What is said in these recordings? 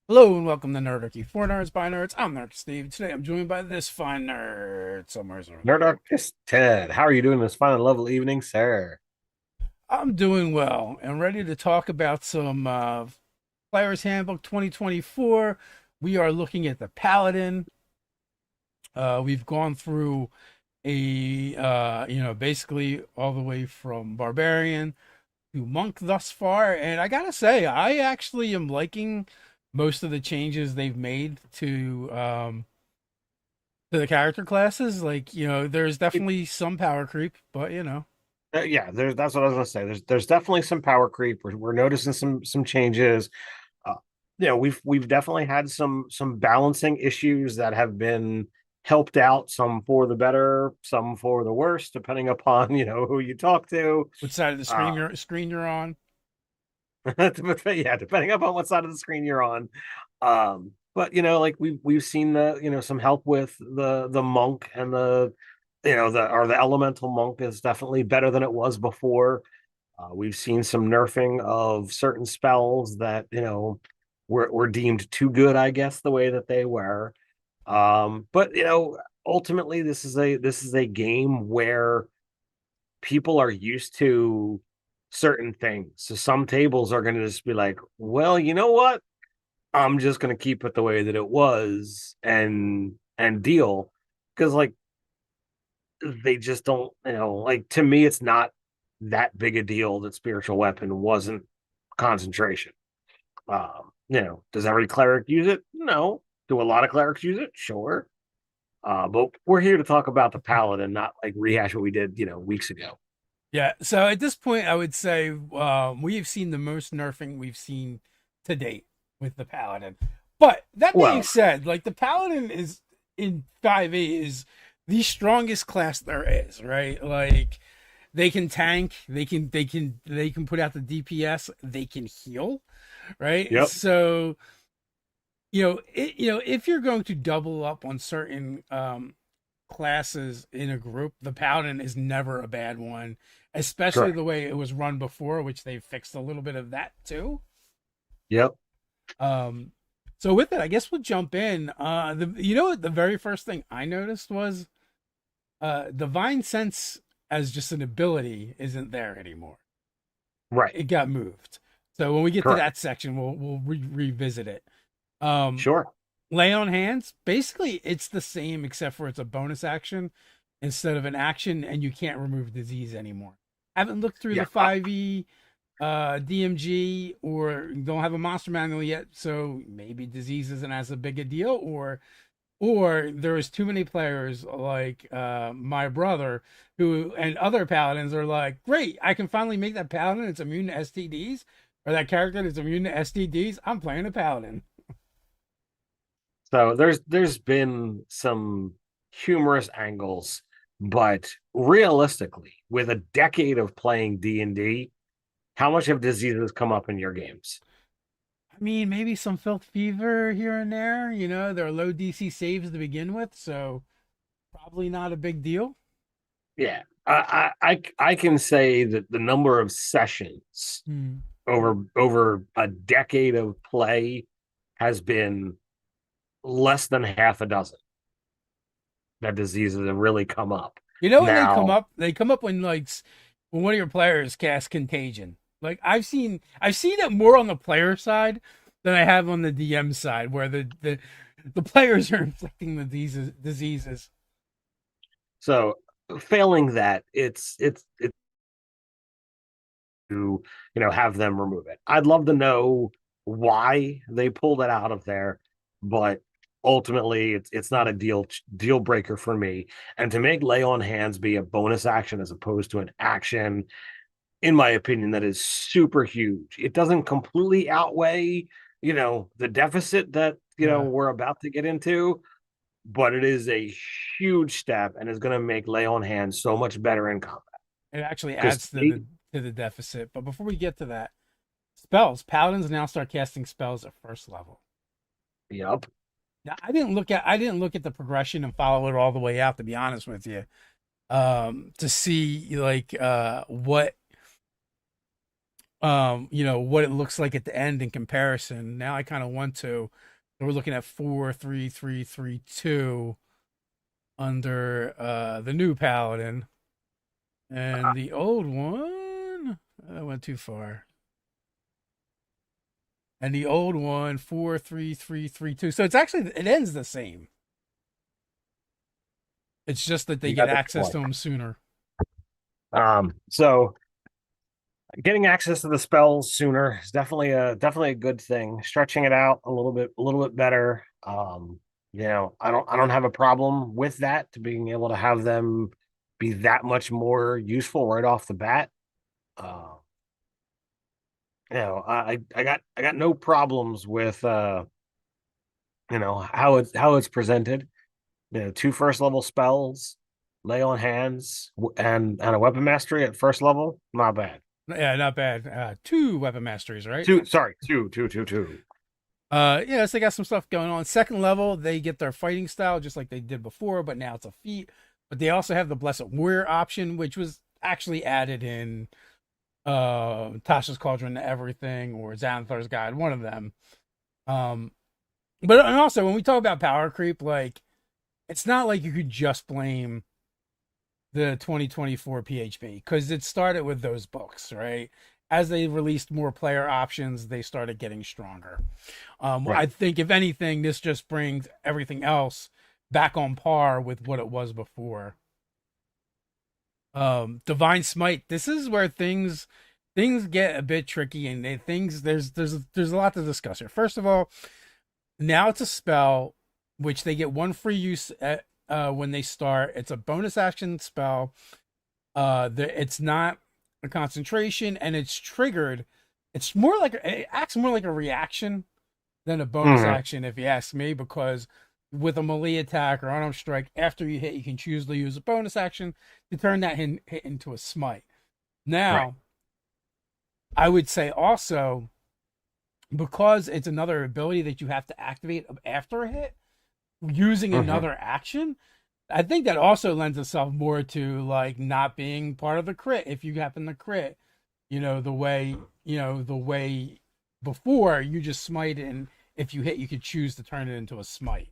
Hello and welcome to Nerdarchy. For nerds by nerds, I'm Nerd Steve. Today I'm joined by this fine nerd somewhere over there. Nerdarchy Ted, how are you doing this fine and lovely evening, sir? I'm doing well and ready to talk about some Player's Handbook 2024. We are looking at the Paladin. We've gone through basically all the way from Barbarian to Monk thus far, and I gotta say, I actually am liking most of the changes they've made to the character classes. Like, there's definitely some power creep, but Yeah, that's what I was gonna say. There's definitely some power creep. We're noticing some changes. Uh, we've definitely had some balancing issues that have been helped out. Some for the better, some for the worse, depending upon who you talk to. what side of the Uh, screen you're on. yeah, depending upon what side of the screen you're on. But like we've seen some help with the monk and the elemental monk is definitely better than it was before. We've seen some nerfing of certain spells that were deemed too good, I guess, the way that they were. But ultimately, this is a game where people are used to certain things. So some tables are going to just be like, well, you know what? I'm just going to keep it the way that it was and deal because like they just don't, like to me it's not that big a deal that spiritual weapon wasn't concentration. Does every cleric use it? No. Do a lot of clerics use it? Sure. But we're here to talk about the paladin, not like rehash what we did, weeks ago. Yeah, so at this point I would say we have seen the most nerfing we've seen to date with the paladin. But that being Well, said, like, the paladin is in 5e is the strongest class there is, right? Like, they can tank, they can put out the DPS, they can heal, right? yep, So if you're going to double up on certain classes in a group, the paladin is never a bad one, especially correct. the way it was run before, which they fixed a little bit of that too. Yep. um so with it, I guess we'll jump in. The very first thing I noticed was divine sense as just an ability isn't there anymore. Right. It got moved. So when we get to Correct. that section, we'll revisit it. um Sure. Lay on hands, basically it's the same except for it's a bonus action instead of an action, and you can't remove disease anymore. Haven't looked through the Yeah. 5e DMG, or don't have a monster manual yet, so maybe disease isn't as a big a deal, or there's too many players like my brother who and other paladins are like, great, I can finally make that paladin it's immune to STDs, or that character that's immune to STDs. I'm playing a paladin. So there's been some humorous angles, but realistically, with a decade of playing D&D, how much have diseases come up in your games? I mean, maybe some filth fever here and there. There are low DC saves to begin with, so probably not a big deal. Yeah. I can say that the number of sessions Hmm. over a decade of play has been less than half a dozen that diseases have really come up. When they come Now, up, when when one of your players casts contagion. Like, I've seen it more on the player side than I have on the DM side, where the players are inflicting the diseases. so failing that, it's to have them remove it. I'd love to know why they pulled it out of there, but ultimately it's not a deal breaker for me. And to make lay on hands be a bonus action as opposed to an action, in my opinion, that is super huge. It doesn't completely outweigh the deficit that Yeah, we're about to get into, but it is a huge step and is going to make lay on hands so much better in combat. it actually Because adds to the deficit. But before we get to that, spells, paladins now start casting spells at first level. yep. Now, I didn't look at the progression and follow it all the way out, to be honest with you. To see, like, what it looks like at the end in comparison. Now I kind of want to. So we're looking at 4-3-3-3-2 under the new Paladin. And the old one, I went too far. And the old one, 4-3-3-3-2. So it's actually, it ends the same. It's just that they You get got the access point. to them sooner. So getting access to the spells sooner is definitely a good thing. Stretching it out a little bit better. I don't have a problem with that, to being able to have them be that much more useful right off the bat. Uh, I got no problems with how it's presented. Two first level spells, lay on hands, and a weapon mastery at first level, not bad. Yeah, not bad. Two weapon masteries, right? Two, sorry, two. Yeah, so they got some stuff going on. Second level, they get their fighting style just like they did before, but now it's a feat. But they also have the Blessed Warrior option, which was actually added in Tasha's Cauldron to Everything or Xanathar's Guide, one of them. Um, but and also when we talk about power creep, like it's not like you could just blame the 2024 PHB because it started with those books, right? As they released more player options, they started getting stronger. I Right. think if anything, this just brings everything else back on par with what it was before. Divine Smite. This is where things get a bit tricky, and there's a lot to discuss here. First of all, now it's a spell which they get one free use at, when they start. It's a bonus action spell. It's not a concentration, and it's triggered. It acts more like a reaction than a bonus Hmm. action, if you ask me, because with a melee attack or unarmed strike, after you hit, you can choose to use a bonus action to turn that hit into a smite. Right. Now, I would say also because it's another ability that you have to activate after a hit, using Hmm. another action, I think that also lends itself more to like not being part of the crit if you happen to crit. The way before you just smite and if you hit, you could choose to turn it into a smite.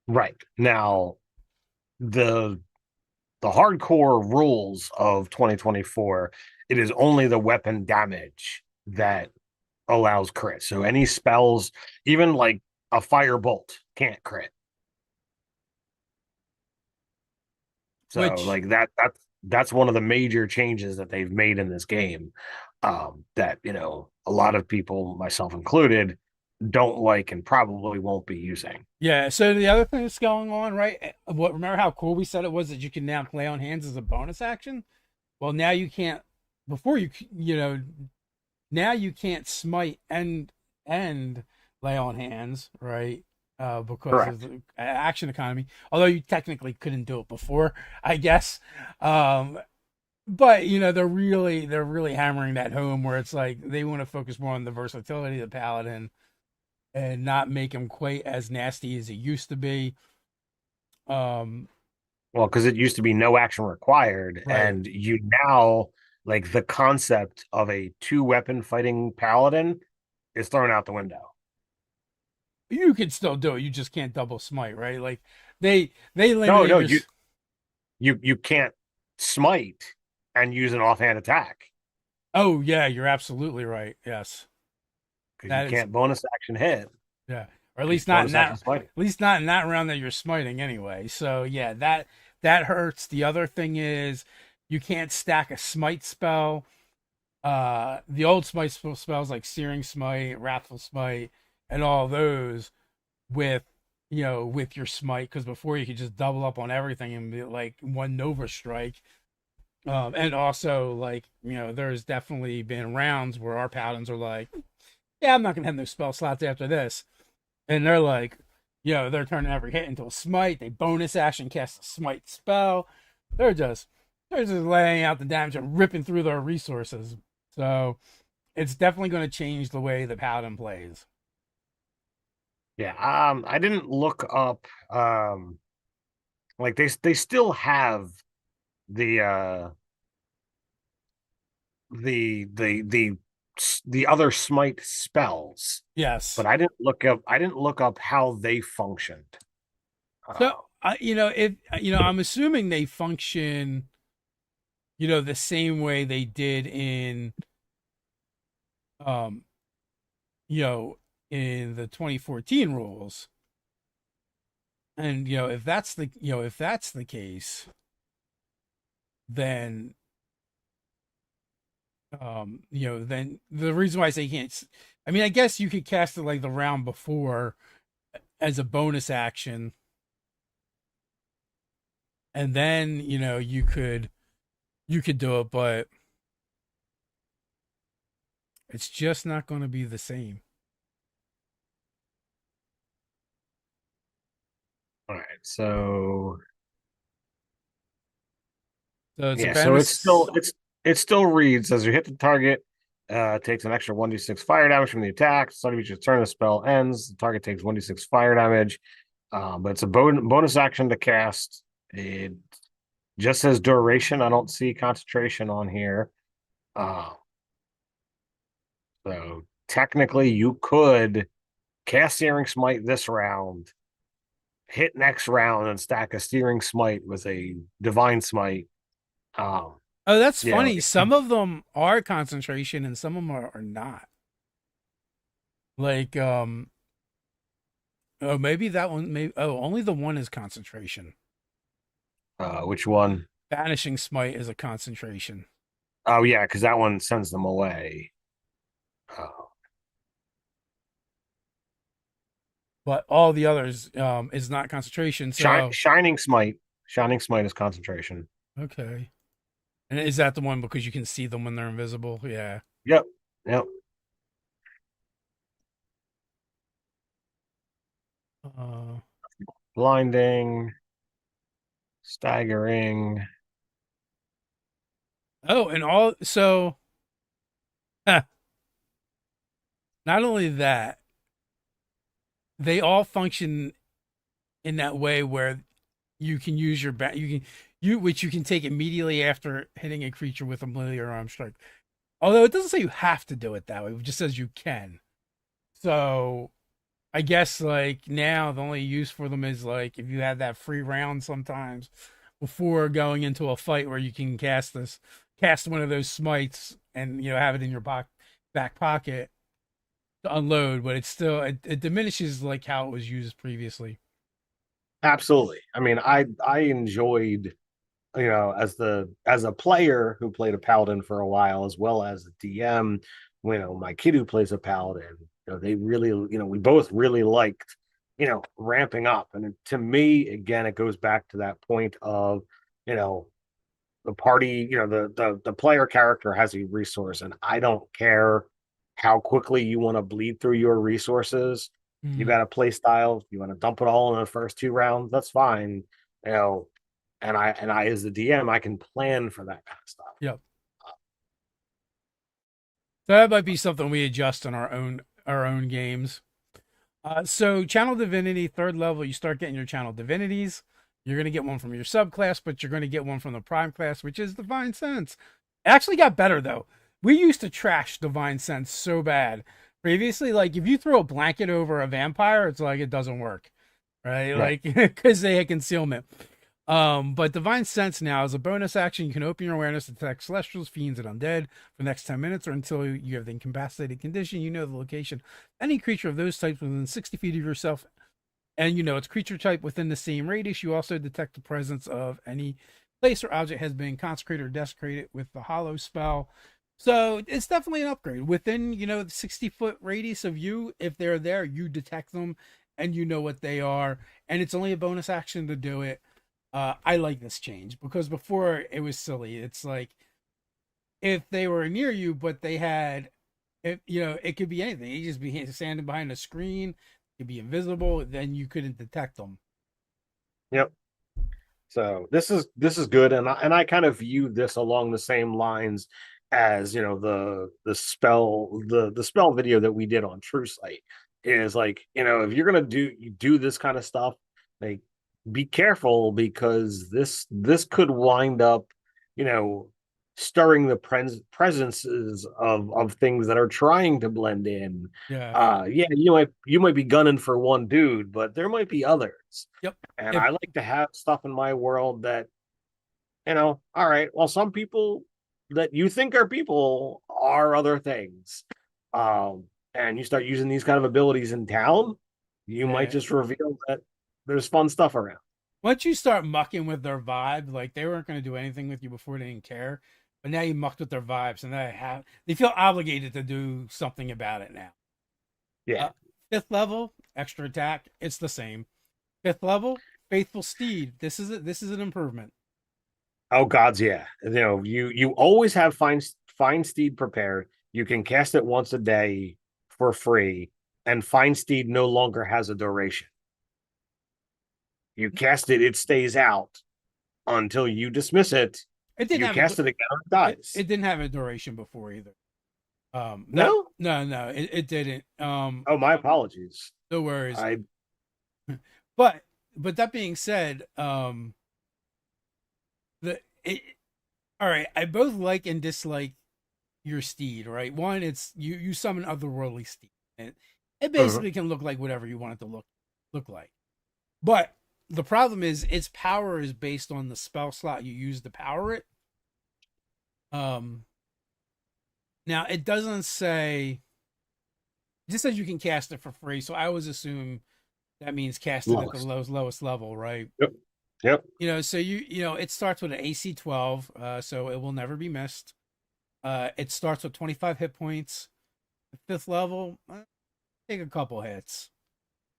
Right. Now, the the hardcore rules of 2024, it is only the weapon damage that allows crit. So any spells, even like a firebolt, can't crit. So Which, like that's one of the major changes that they've made in this game. That a lot of people, myself included, don't like and probably won't be using. yeah. So the other thing that's going on, right? Remember how cool we said it was that you can now play on hands as a bonus action? Well, now you can't. Before now you can't smite and lay on hands, right? Because of Correct. the action economy. Although you technically couldn't do it before, I guess. Um, but they're really hammering that home where it's like they want to focus more on the versatility of the paladin and not make him quite as nasty as he used to be. Um, Well, because it used to be no action required, right. and you now like the concept of a two weapon fighting paladin is thrown out the window. You can still do it. You just can't double smite, right? Like they No, limited no, your. you can't smite and use an offhand attack Oh yeah, you're absolutely right. Yes, because you that is can't bonus action hit yeah, or at because least it's not in bonus that. action smiting. At least not in that round that you're smiting anyway. So yeah, that hurts. The other thing is you can't stack a smite spell. The old smite spells like Searing Smite, Wrathful Smite, and all those with with your smite because before you could just double up on everything and be like one Nova Strike. And also like there's definitely been rounds where our paladins are like, yeah, I'm not gonna have no spell slots after this, and they're like, they're turning every hit into a smite. They bonus action cast a smite spell. They're just they're just laying out the damage and ripping through their resources. So it's definitely going to change the way the paladin plays. Yeah, I didn't look up like they still have the the the other Smite spells, Yes. but I didn't look up how they functioned. So, Uh, if I'm assuming they function, the same way they did um, you know, in the 2014 rules. And if that's the case, then then the reason why I say I mean, I guess you could cast it like the round before as a bonus action, and then you could do it, but it's just not going to be the same. all right, so So it's a yeah, so it's still bonus. it still reads as you hit the target, takes an extra 1d6 fire damage from the attack. Starting each turn, the spell ends. The target takes 1d6 fire damage. But it's a bonus action to cast. It just says duration. I don't see concentration on here. Uh, so technically, you could cast Searing Smite this round, hit next round, and stack a Steering Smite with a Divine Smite. Um, Oh, that's you know, funny. Some of them are concentration and some of them are not. Like, oh, maybe that one, maybe, oh, only the one is concentration. which one? Banishing Smite is a concentration. Oh yeah, because that one sends them away. Uh, But all the others is not concentration. So Shining Smite is concentration. okay, and is that the one because you can see them when they're invisible? Yeah. Yep, yep. Uh, Blinding, staggering. oh, and all so not only that, they all function in that way where you can use which you can take immediately after hitting a creature with a melee or arm strike. Although it doesn't say you have to do it that way, it just says you can. So I guess like now the only use for them is like if you had that free round sometimes before going into a fight where you can cast one of those smites and have it in your back pocket to unload, but it diminishes like how it was used previously. Absolutely. I mean, I enjoyed, as a player who played a paladin for a while, as well as a DM. My kid who plays a paladin, they really, we both really liked, ramping up. And to me, again, it goes back to that point of, you know, the party, the player character has a resource, and I don't care how quickly you want to bleed through your resources. You Mm, got a play style, you want to dump it all in the first two rounds, that's fine. You know, and I as the DM, I can plan for that kind of stuff. yep. So that might be something we adjust in our own games. So channel divinity, third level, you start getting your channel divinities. You're gonna get one from your subclass, but you're gonna get one from the prime class, which is divine sense. It actually got better though. We used to trash divine sense so bad. Previously, like if you throw a blanket over a vampire, it's like it doesn't work. Right? Right. Like because they had concealment. But Divine Sense now is a bonus action. You can open your awareness to detect celestials, fiends, and undead for the next 10 minutes or until you have the incapacitated condition. You know the location. Any creature of those types within 60 feet of yourself, and it's creature type within the same radius. You also detect the presence of any place or object has been consecrated or desecrated with the hollow spell. So it's definitely an upgrade. Within, the 60-foot radius of you, if they're there, you detect them and you know what they are. And it's only a bonus action to do it. I like this change because before it was silly. It's like if they were near you, but they had, it could be anything. You just be standing behind a screen, it could be invisible, then you couldn't detect them. Yep. So this is good, and I kind of view this along the same lines as the spell video that we did on True Sight is like, if you're gonna do this kind of stuff, like be careful because this could wind up, you know stirring the presences of things that are trying to blend in. Yeah. Yeah, you might be gunning for one dude, but there might be others. Yep. And If I like to have stuff in my world that, all right, well, some people that you think are people are other things. Um, and you start using these kind of abilities in town, you might yeah. just reveal that there's fun stuff around. Once you start mucking with their vibe, like they weren't going to do anything with you before they didn't care, but now you mucked with their vibes, and they feel obligated to do something about it now. Yeah. Uh, Fifth level, extra attack, it's the same. Fifth level, faithful steed. This is an improvement. Oh gods, yeah. You always have fine steed prepared. You can cast it once a day for free, and fine steed no longer has a duration. You cast it, it stays out until you dismiss it. It didn't You have a cast it again, it it dies. didn't have a duration before either. Not No? no, it didn't. Oh, my apologies. No worries. I But that being said, the it, all right, I both like and dislike your steed, right? One, it's you summon otherworldly steed. And it Mhm. basically can look like whatever you want it to look like. But the problem is its power is based on the spell slot you use to power it. Um Now it doesn't say, it just says you can cast it for free, so I always assume that means cast it at the Lowest. lowest level, right? Yep. Yep. So it starts with an AC 12, so it will never be missed. It starts with 25 hit points. Fifth level, take a couple hits,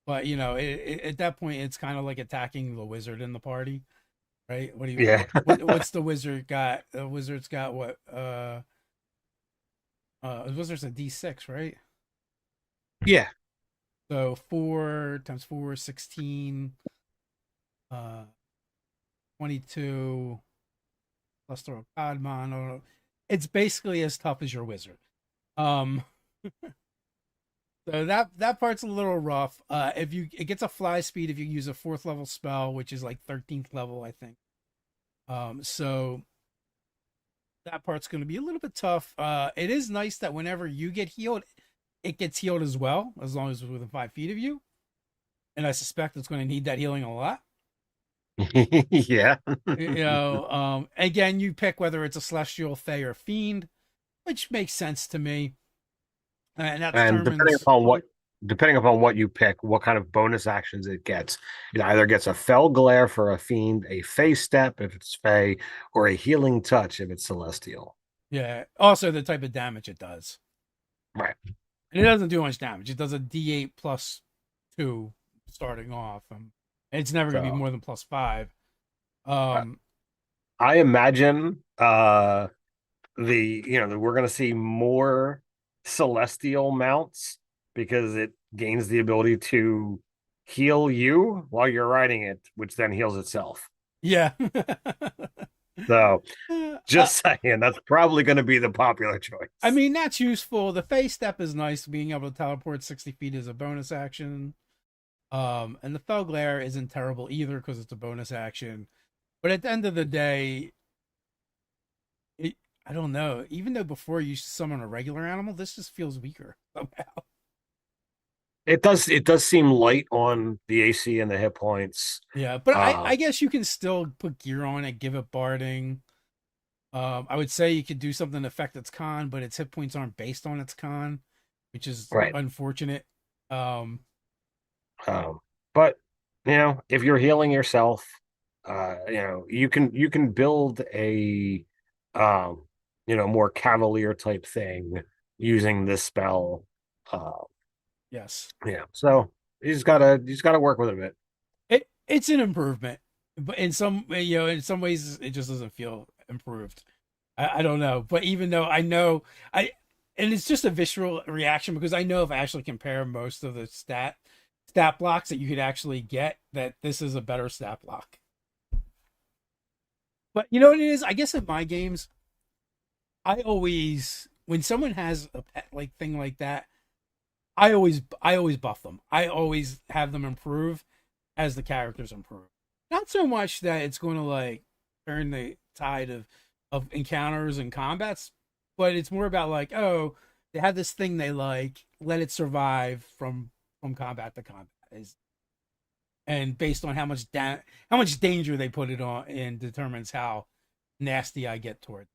but at that point, it's kind of like attacking the wizard in the party, right? Yeah. What's the wizard got? The wizard's got what? The wizard's a D6, right? Yeah. So 4 times 4, 16, 22 plus throw a god mon. It's basically as tough as your wizard. Um, so that part's a little rough. If it gets a fly speed if you use a fourth level spell, which is like 13th level, I think. So that part's going to be a little bit tough. It is nice that whenever you get healed, it gets healed as well, as long as it's within 5 feet of you. And I suspect it's going to need that healing a lot. Yeah. Again, you pick whether it's a celestial, fey, or fiend, which makes sense to me, and that And determines. depending upon what you pick, what kind of bonus actions it gets. It either gets a fell glare for a fiend, a fey step if it's fey, or a healing touch if it's celestial. Yeah. Also, the type of damage it does, Right. and it doesn't do much damage. It does a D8 plus 2 starting off, and it's never going to be So more than plus 5. uh, Um, I imagine that we're gonna see more celestial mounts because it gains the ability to heal you while you're riding it, which then heals itself. yeah. So uh, just saying that's probably gonna be the popular I choice. mean, that's useful. The face step is nice. Being able to teleport 60 feet is a bonus action. And the fell glare isn't terrible either because it's a bonus action. But at the end of the day, I don't know. Even though before you summon a regular animal, this just feels weaker somehow. It does seem light on the AC and the hit points. Yeah, but Uh I guess you can still put gear on it, give it barding. I would say you could do something to affect its con, but its hit points aren't based on its con, which is right. unfortunate. Um, Um, but if you're healing yourself, you can build a more cavalier type thing using this spell. Uh, yes, so you just gotta work with it a bit. it's an improvement, but in some ways it just doesn't feel improved. I don't know, but even though I know and it's just a visceral reaction because I know if I actually compare most of the stat blocks that you could actually get, that this is a better stat block. But you know what it is? I guess in my games, I always when someone has a pet like thing like that, I always buff them. I always have them improve as the characters improve. Not so much that it's going to like turn the tide of encounters and combats, but it's more about like, oh, they have this thing they like, let it survive from combat to combat. And based on how much danger they put it on, and determines how nasty I get toward.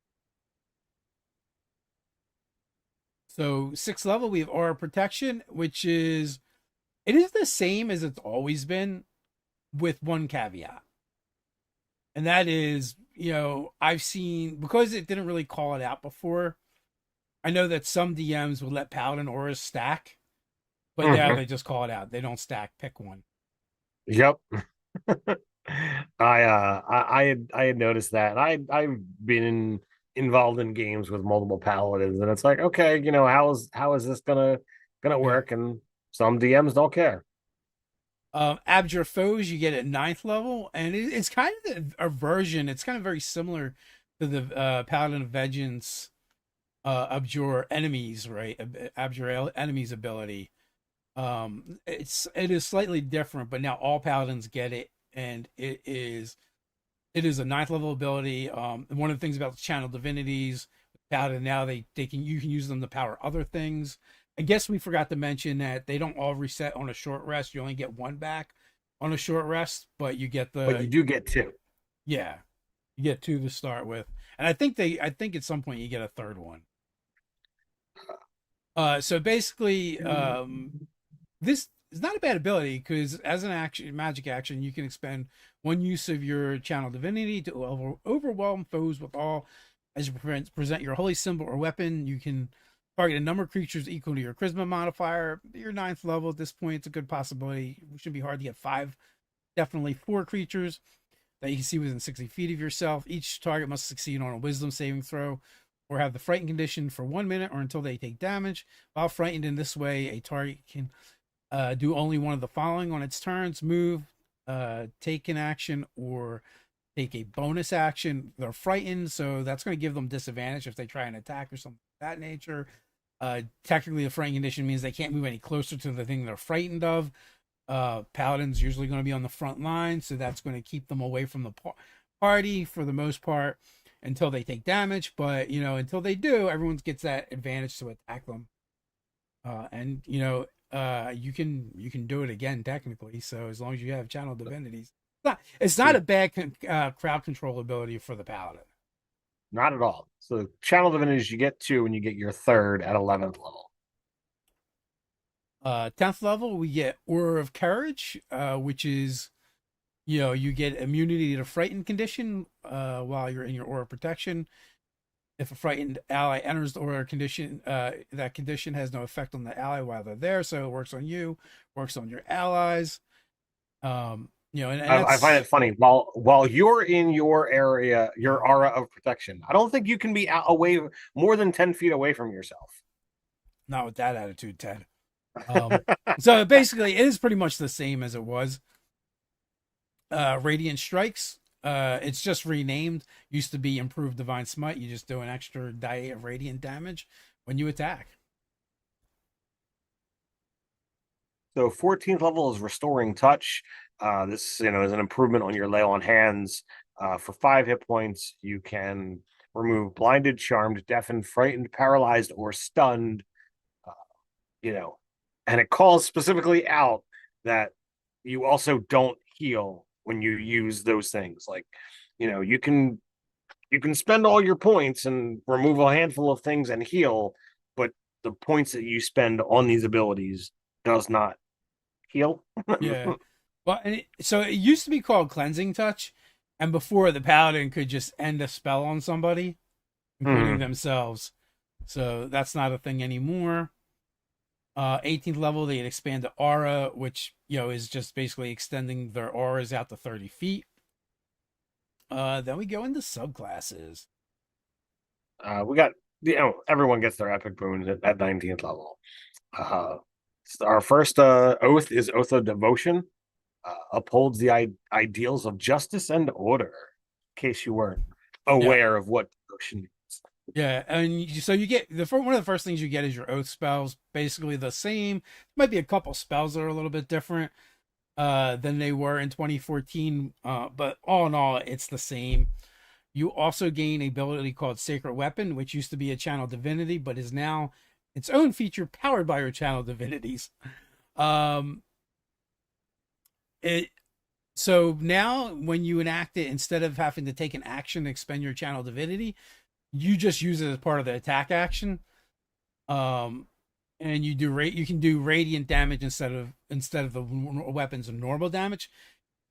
So sixth level, we have aura protection, which is it is the same as it's always been, with one caveat, and that is, I've seen, because it didn't really call it out before. I know that some DMs will let Paladin auras stack, but now Mhm. they just call it out. They don't stack. Pick one. Yep. I had noticed that, and I've been involved in games with multiple paladins, and it's like, okay, how is this gonna Yeah. work? And some DMs don't care. Abjure foes you get at ninth level, and it's kind of a version. It's kind of very similar to the Paladin of Vengeance abjure enemies, right? Abjure enemies ability. It is slightly different, but now all paladins get it, and it is a ninth level ability. One of the things about the channel divinities, paladin now you can use them to power other things. I guess we forgot to mention that they don't all reset on a short rest. You only get one back on a short rest, but you get But you the do get two. yeah, you get two to start with, and I think at some point you get a third one. So basically, this is not a bad ability because as an action, magic action, you can expend one use of your channel divinity to overwhelm foes with all. As you present your holy symbol or weapon, you can target a number of creatures equal to your charisma modifier. Your ninth level at this point, it's a good possibility. It should be hard to get five, definitely four creatures that you can see within 60 feet of yourself. Each target must succeed on a wisdom saving throw or have the frightened condition for 1 minute or until they take damage. While frightened in this way, a target can do only one of the following on its turns: move, take an action, or take a bonus action. They're frightened, so that's going to give them disadvantage if they try an attack or something of that nature. Technically, the frightened condition means they can't move any closer to the thing they're frightened of. Paladin's usually going to be on the front line, so that's going to keep them away from the party for the most part until they take damage. But until they do, everyone gets that advantage to attack them. And you can do it again technically. So as long as you have channel divinities, it's not See, a bad crowd control ability for the paladin. not at all. So channel divinities you get two, and you get your third at 11th level. 10th level we get Aura of Courage, which is you get immunity to frightened condition while you're in your aura protection. If a frightened ally enters the aura condition, that condition has no effect on the ally while they're there, so it works on you, works on your allies. And I find that's it funny, while you're in your area, your aura of protection, I don't think you can be away more than 10 feet away from yourself. not with that attitude, Ted. Um, so basically, it is pretty much the same as it was. Radiant Strikes. It's just renamed. Used to be Improved Divine Smite. You just do an extra die of radiant damage when you attack. So 14th level is Restoring Touch. This is an improvement on your lay on hands. For 5 hit points, you can remove blinded, charmed, deafened, frightened, paralyzed, or stunned. Uh, you know, and it calls specifically out that you also don't heal when you use those things. Like, you can spend all your points and remove a handful of things and heal, but the points that you spend on these abilities does not heal. Yeah. Well, so it used to be called Cleansing Touch, and before the paladin could just end a spell on somebody, including Mhm. themselves. So that's not a thing anymore. 18th level, they expand to Aura, which is just basically extending their auras out to 30 feet. Then we go into subclasses. We got everyone gets their epic boons at 19th level. Uh, our first oath is Oath of Devotion. Upholds the ideals of justice and order. In case you weren't Yeah, aware of what devotion is. yeah, and so you get one of the first things you get is your oath spells, basically the same. Might be a couple spells that are a little bit different than they were in 2014, but all in all, it's the same. You also gain a ability called Sacred Weapon, which used to be a channel divinity, but is now its own feature powered by your channel divinities. Um, it so now when you enact it, instead of having to take an action to expend your channel divinity, you just use it as part of the attack action. Um, and you can do radiant damage instead of the weapons of normal damage,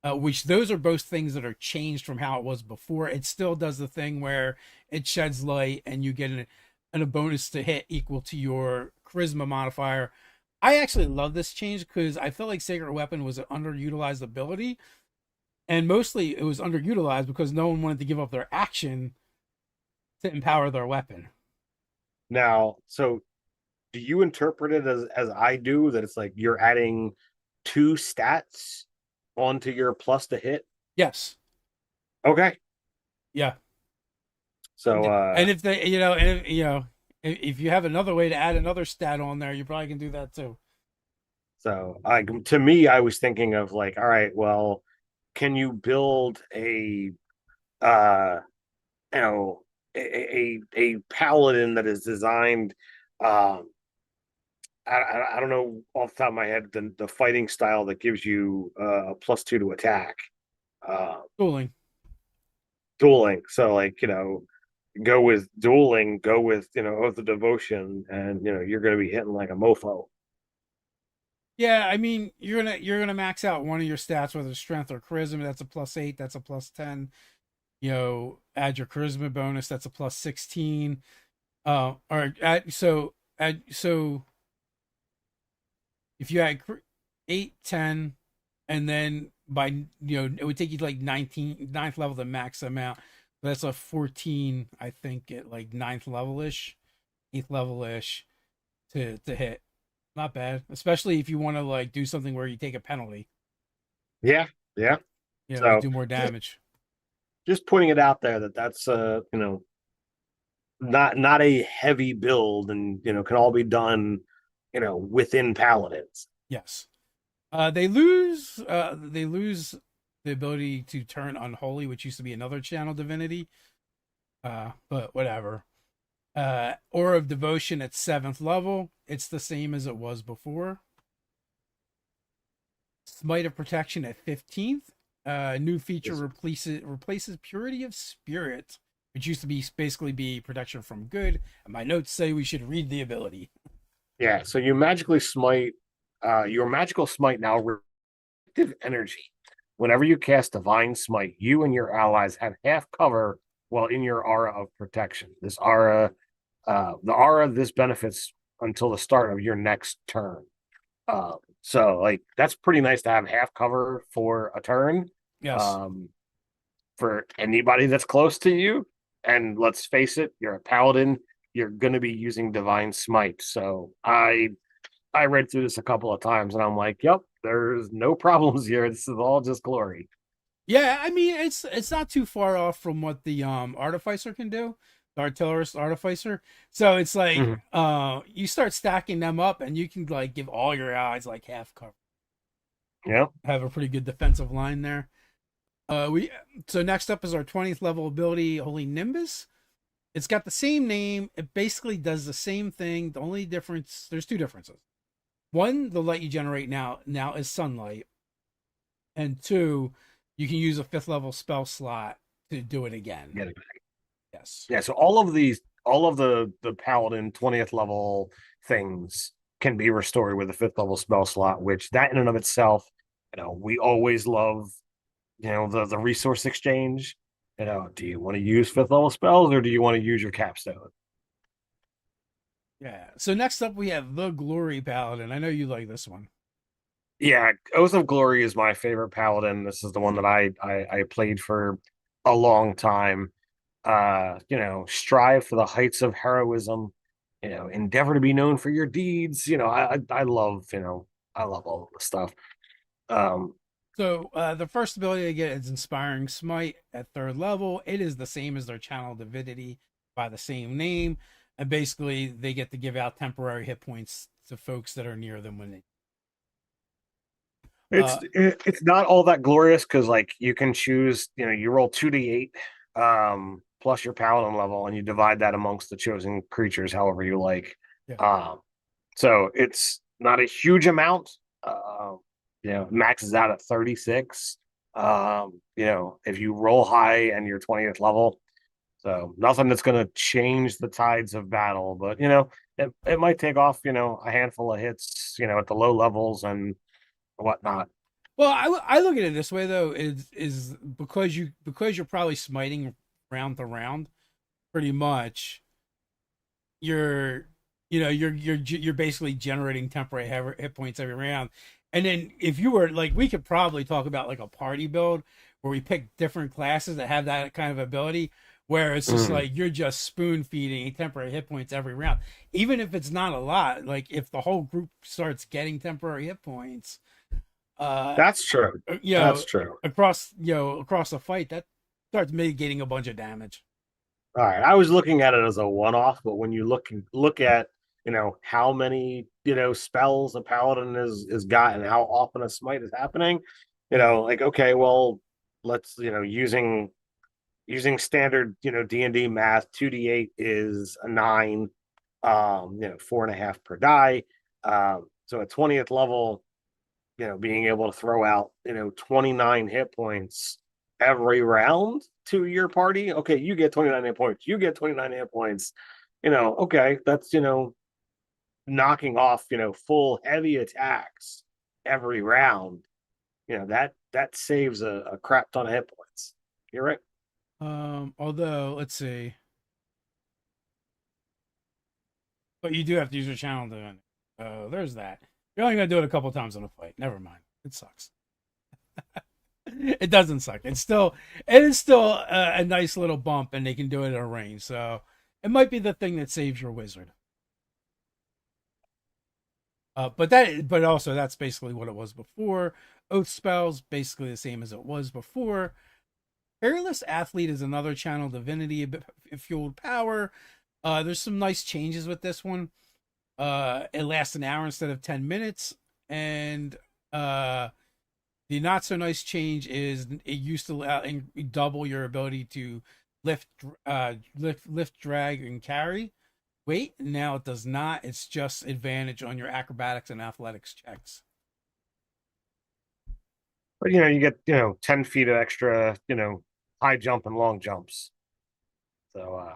which those are both things that are changed from how it was before. It still does the thing where it sheds light and you get a bonus to hit equal to your charisma modifier. I actually love this change because I felt like Sacred Weapon was an underutilized ability, and mostly it was underutilized because no one wanted to give up their action to empower their weapon. Now, so do you interpret it as I do, that it's like you're adding two stats onto your plus to hit? Yes. Okay. Yeah. So And if they, you know, and if, you know, if you have another way to add another stat on there, you probably can do that too. to me, I was thinking of like, all right, well, can you build a uh you know a paladin that is designed um I don't know off the top of my head the fighting style that gives you a +2 to attack, uh Dueling. dueling. So like, go with dueling, go with Oath of Devotion, and you're gonna be hitting like a mofo. Yeah, I mean, you're gonna max out one of your stats, whether it's strength or charisma. That's a +8. That's a +10. Add your charisma bonus. That's a +16. Or so if you add 8, 10, and then it would take you to like ninth level to max amount. That's a 14, I think, at like ninth level ish, eighth level ish to hit. Not bad, especially if you want to like do something where you take a penalty. Yeah, yeah. Like So do more just damage. just putting it out there that that's not a heavy build, and can all be done within paladins. Yes. They lose the ability to turn unholy, which used to be another channel divinity. But whatever. Aura of Devotion at 7th level. It's the same as it was before. Smite of Protection at 15th. New feature replaces Purity of Spirit, which used to be basically be protection from good. And my notes say we should read the ability. Yeah, so you magically smite, your magical smite now reactive energy. Whenever you cast Divine Smite, you and your allies have half cover while in your aura of protection. The aura of this benefits until the start of your next turn. So like that's pretty nice to have half cover for a turn. Yes. Um, for anybody that's close to you. And let's face it, you're a paladin. You're going to be using Divine Smite. So I read through this a couple of times, and I'm like, yep, there's no problems here. This is all just glory. Yeah, I mean it's not too far off from what the artificer can do, the artillerist artificer. So it's like Mhm. you start stacking them up and you can like give all your allies like half cover. Yeah. Have a pretty good defensive line there. We so next up is our 20th level ability, Holy Nimbus. It's got the same name. It basically does the same thing. The only difference, there's two differences. One, the light you generate now is sunlight, and two, you can use a 5th level spell slot to do it again. Yeah. Yes. Yeah. So all of the paladin 20th level things can be restored with a 5th level spell slot, which that in and of itself, we always love, the resource exchange. Do you want to use 5th level spells, or do you want to use your capstone? Yeah. So next up we have the Glory Paladin. I know you like this one. Yeah, Oath of Glory is my favorite paladin. This is the one that I played for a long time. Strive for the heights of heroism, endeavor to be known for your deeds. I love, I love all of the stuff. Um, So the first ability they get is Inspiring Smite at 3rd level. It is the same as their channel divinity by the same name, and basically they get to give out temporary hit points to folks that are near them when they. it's Uh, it's not all that glorious because like you can choose, you roll 2d8 plus your paladin level, and you divide that amongst the chosen creatures however you like. Yeah. Um, so it's not a huge amount. Maxes out at 36. If you roll high and you're 20th level, so nothing that's going to change the tides of battle, but it might take off, a handful of hits, at the low levels and whatnot. Well, I look at it this way though, is because you're probably smiting round to round, pretty much. You're you're basically generating temporary hit points every round, and then if you were like, we could probably talk about like a party build where we pick different classes that have that kind of ability, where it's just Mm. like you're just spoon feeding temporary hit points every round, even if it's not a lot. Like if the whole group starts getting temporary hit points, uh, That's true. you That's know, true. across the fight, that starts mitigating a bunch of damage. All right. I was looking at it as a one-off, but when you look at, how many, spells a paladin is got and how often a smite is happening, Yeah. like, okay, well, let's, using standard, D&D math, 2d8 is a 9, 4.5 per die. So at 20th level, being able to throw out, 29 hit points every round to your party. Okay, you get 29 hit points. You get 29 hit points. Okay, that's, knocking off, full heavy attacks every round. That saves a crap ton of hit points. You're right. Although let's see, but you do have to use your channel to. There's that. You're only gonna do it a couple times in a fight. Never mind. It sucks. It doesn't suck. It is still a nice little bump, and they can do it at a range. So it might be the thing that saves your wizard. But also that's basically what it was before. Oath spells basically the same as it was before. Peerless Athlete is another channel divinity fueled power. There's some nice changes with this one. It lasts an hour instead of 10 minutes, and the not so nice change is it used to double your ability to lift, drag, and carry weight. Now it does not. It's just advantage on your acrobatics and athletics checks. But you get 10 feet of extra, high jump and long jumps. So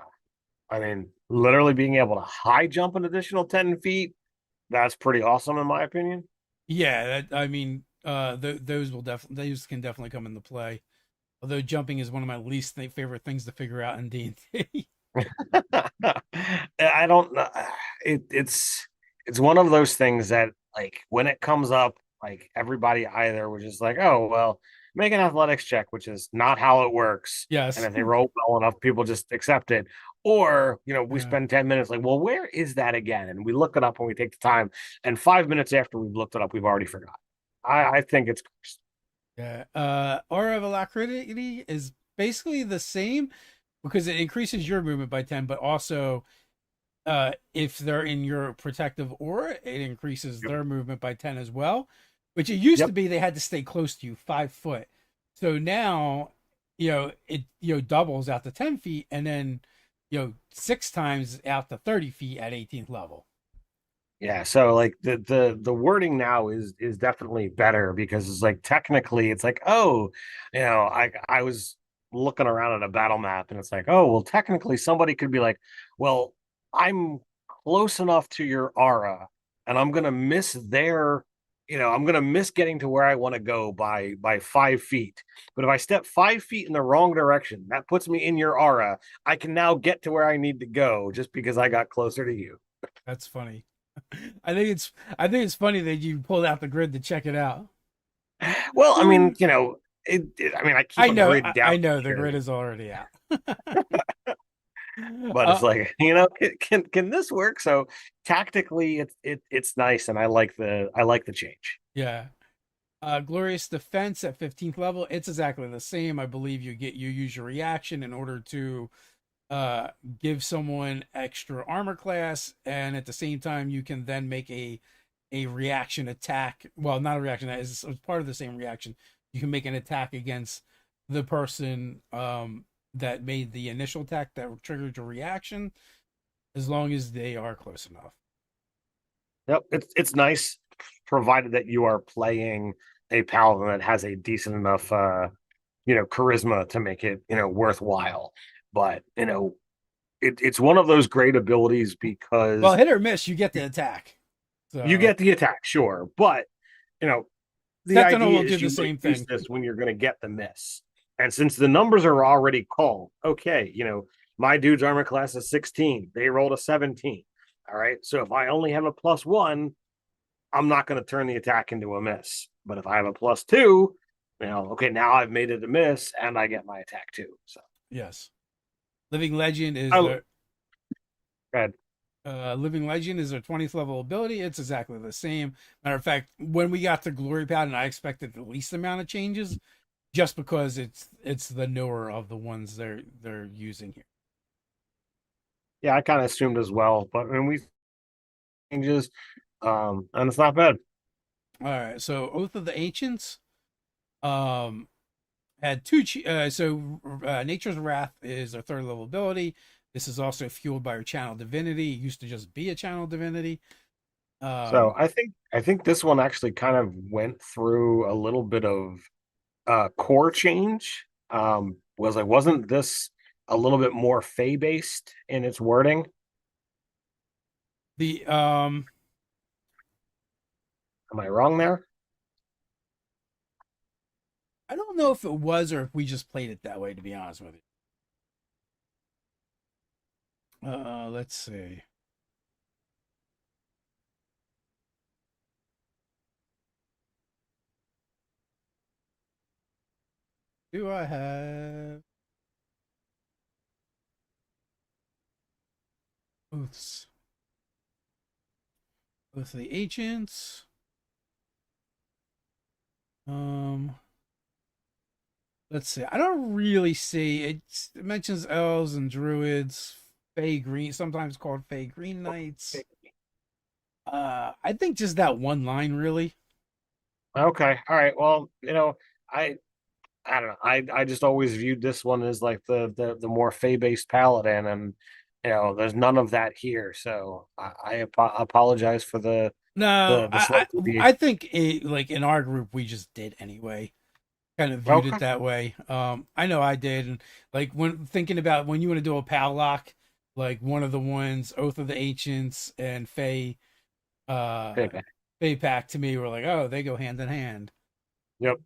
I mean, literally being able to high jump an additional 10 feet, that's pretty awesome in my opinion. Yeah, I mean, those can definitely come into play. Although jumping is one of my least favorite things to figure out in D&D. I don't know. It's one of those things that, like, when it comes up, like, everybody either was just like, oh well, make an athletics check, which is not how it works. And Yes. if they roll well enough, people just accept it. Or, we Yeah. spend 10 minutes like, well, where is that again? And we look it up and we take the time. And 5 minutes after we've looked it up, we've already forgot. I think it's Yeah. Aura of Alacrity is basically the same because it increases your movement by 10, but also if they're in your protective aura, it increases yep. their movement by 10 as well. Which it used to Yep. be they had to stay close to you, 5 foot. So now, it doubles out to 10 feet and then 6 times out to 30 feet at 18th level. Yeah, so like the wording now is definitely better because it's like technically it's like, oh, I was looking around at a battle map and it's like, oh, well, technically somebody could be like, well, I'm close enough to your aura and I'm gonna miss getting to where I want to go by 5 feet. But if I step 5 feet in the wrong direction, that puts me in your aura. I can now get to where I need to go just because I got closer to you. That's funny. I think it's funny that you pulled out the grid to check it out. Well, I mean, I mean, I keep I a know, grid down I know the grid here, is already out. but it's uh, like, can this work? So tactically, it's nice, and I like the change. yeah. Glorious Defense at 15th level. It's exactly the same. I believe you use your reaction in order to uh give someone extra armor class, and at the same time you can then make a reaction attack. Well, not a reaction, that is it's part of the same reaction. You can make an attack against the person that made the initial attack that triggered your reaction, as long as they are close enough. Yep, it's nice, provided that you are playing a paladin that has a decent enough charisma to make it worthwhile. But it's one of those great abilities Well, because hit or miss, you get the attack. you So get the attack, sure, but you know the Sentinel will idea do is the you want same to use thing. this when you're going to get the miss. And since the numbers are already called, okay, my dude's armor class is 16. They rolled a 17. All right. So if I only have a +1, I'm not going to turn the attack into a miss. But if I have a +2, okay, now I've made it a miss and I get my attack too. So Yes. Living Legend is I their Living Legend is their 20th level ability. It's exactly the same. Matter of fact, when we got to Glory Paladin, I expected the least amount of changes, just because it's the newer of the ones they're using here. yeah, I kind of assumed as well. But when we changes, and it's not bad. All right, so Oath of the Ancients um had two. Nature's Wrath is their third level ability. This is also fueled by your channel divinity. It used to just be a channel divinity. So Um, I think this one actually kind of went through a little bit of core change. Wasn't this a little bit more Fey based in its wording? the Am I wrong there? I don't know if it was or if we just played it that way. To be honest with you, let's see. Do I have oaths? Oath of the Ancients. Um, let's see. I don't really see it mentions elves and druids, Fey Green, sometimes called Fey Green Knights. I think just that one line really. Okay, all right. Well, I I don't know. I just always viewed this one as like the more Fey based paladin, and there's none of that here. So I apologize for No, the slight I deviation. think like in our group we just did anyway. Kind of viewed it Okay, that way. I know I did, and like when thinking about when you want to do a padlock, like one of the ones, Oath of the Ancients and uh, okay. Fey Pack to me were like, oh, they go hand in hand. Yep.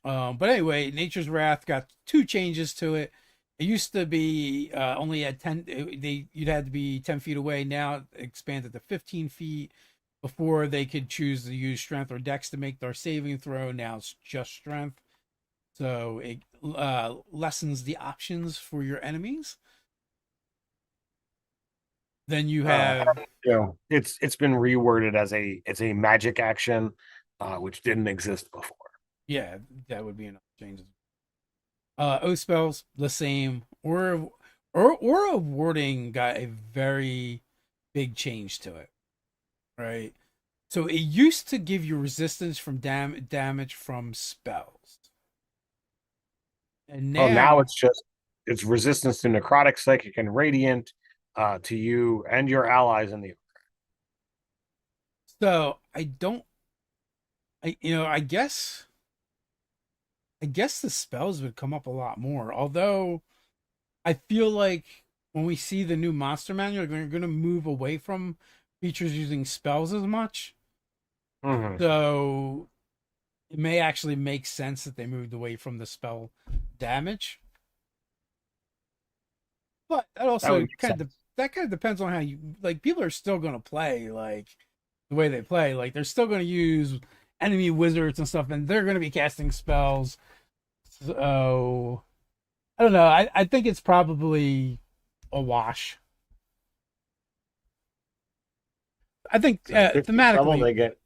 But anyway, Nature's Wrath got two changes to it. It used to be only at 10. You'd had to be 10 feet away. Now it expanded to 15 feet. Before they could choose to use Strength or Dex to make their saving throw. Now it's just Strength. So it lessens the options for your enemies. Then you Uh, have, it's been reworded as a magic action, which didn't exist before. yeah, that would be enough changes. O spells the same. Aura of Warding got a very big change to it, right? So it used to give you resistance from damage from spells, and Well, now now it's resistance to necrotic, psychic, and radiant, to you and your allies in the. so I don't. I guess the spells would come up a lot more. Although I feel like when we see the new monster manual, they're going to move away from features using spells as much. Mhm. So it may actually make sense that they moved away from the spell damage. But that That would also make sense. that kind of depends on how you like. People are still going to play like the way they play. Like they're still going to use enemy wizards and stuff, and they're going to be casting spells. So I don't know. I think it's probably a wash. I think So 15th level, thematically, they get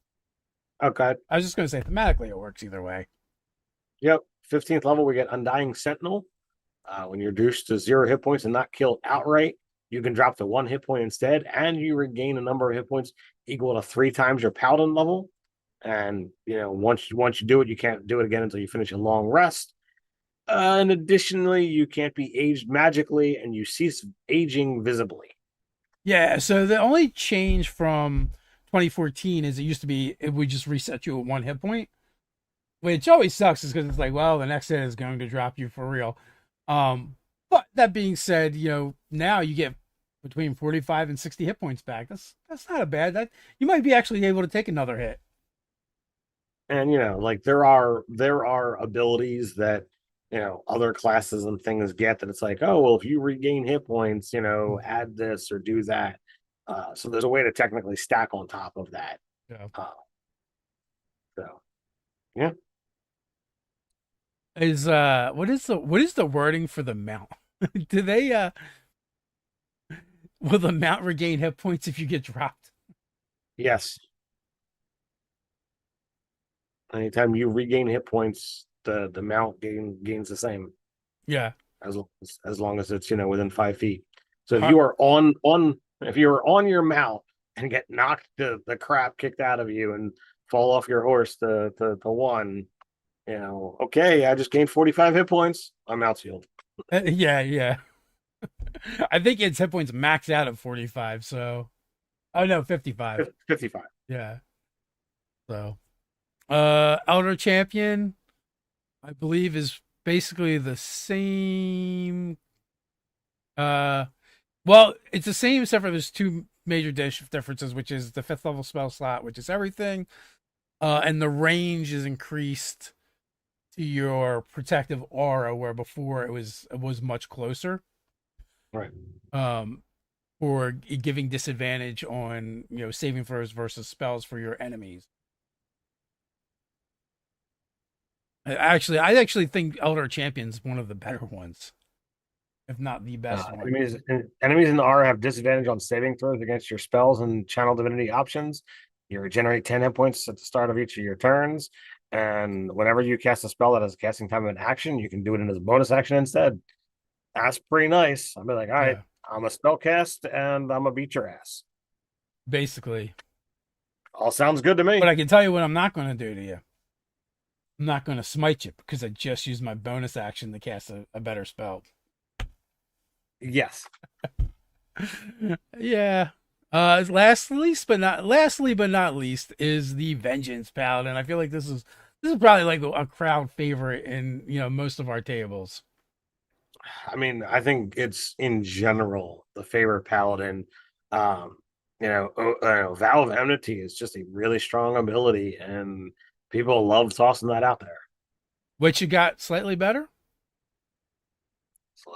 okay. I was just going to say thematically it works either way. Yep. 15th level, we get Undying Sentinel. When you're reduced to 0 hit points and not killed outright, you can drop to 1 hit point instead, and you regain a number of hit points equal to 3 times your paladin level. And once you do it, you can't do it again until you finish a long rest. And additionally, you can't be aged magically, and you cease aging visibly. Yeah, so the only change from 2014 is it used to be it would just reset you at 1 hit point, which always sucks, is because it's like, well, the next hit is going to drop you for real. But that being said, now you get between 45 and 60 hit points back. That's not a bad. That you might be actually able to take another hit. And like there are abilities that other classes and things get that it's like, oh well, if you regain hit points, add this or do that. So there's a way to technically stack on top of that. Yeah. Uh, so yeah. Is what is the wording for the mount? Do they will the mount regain hit points if you get dropped? Yes. Anytime you regain hit points, the mount gains the same Yeah. as long as it's within 5 feet. So if Huh. you are on if you are on your mount and get knocked the crap kicked out of you and fall off your horse to one, okay, I just gained 45 hit points. I'm outfield. Yeah, yeah. I think its hit points max out at 45, so oh no, 55. 55. Yeah. So Elder Champion, I believe, is basically the same. Uh well, it's the same except for there's two major differences, which is the fifth level spell slot, which is everything, and the range is increased to your protective aura, where before it was much closer. Right. Um, or giving disadvantage on saving throws versus spells for your enemies. I actually think Elder Champion's one of the better ones, if not the best one. Enemies in the R have disadvantage on saving throws against your spells and channel divinity options. You regenerate 10 hit points at the start of each of your turns. And whenever you cast a spell that has a casting time of an action, you can do it in as a bonus action instead. That's pretty nice. I'll be like, all right, Yeah, I'm a spell cast and I'm gonna beat your ass. basically. All sounds good to But me. I can tell you what I'm not going to do to you. I'm not going to smite you because I just used my bonus action to cast a better spell. Yes. Yeah. Lastly but not least is the Vengeance Paladin. I feel like this is probably like a crowd favorite in most of our tables. I mean, I think it's in general the favorite paladin. Um, Vow of Enmity is just a really strong ability, and people love tossing that out there. Which you got slightly better.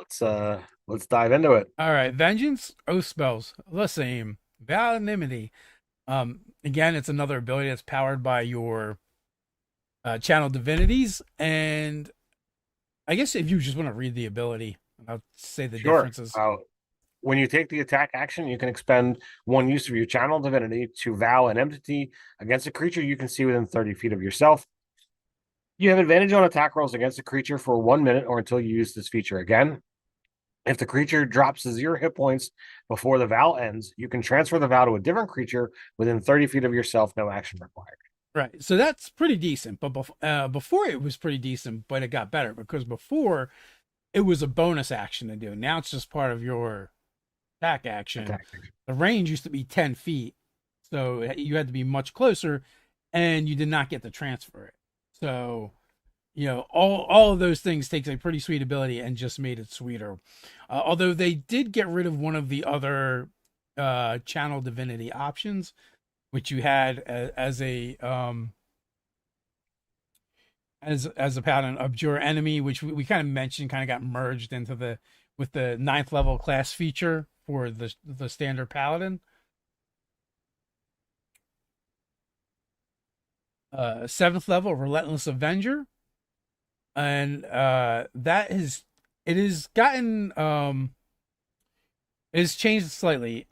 So let's dive into it. All right, Vengeance, Oath Spells, the same. Valinimity. Again, it's another ability that's powered by your channel divinities, and I guess if you just want to read the ability, I'll say the Sure. differences. When you take the attack action, you can expend one use of your channel divinity to vow an entity against a creature you can see within 30 feet of yourself. You have advantage on attack rolls against a creature for 1 minute or until you use this feature again. If the creature drops to 0 hit points before the vow ends, you can transfer the vow to a different creature within 30 feet of yourself, no action required. Right, so that's pretty decent. But before it was pretty decent, but it got better because before it was a bonus action to do. Now it's just part of your attack action. Attack. The range used to be 10 feet, so you had to be much closer, and you did not get to transfer it. So, all of those things takes a pretty sweet ability and just made it sweeter. Although they did get rid of one of the other channel divinity options, which you had as a as a pattern abjure enemy, which we kind of mentioned, kind of got merged into with the ninth level class feature for the standard paladin. Seventh level relentless avenger, and that is it has gotten it has changed slightly.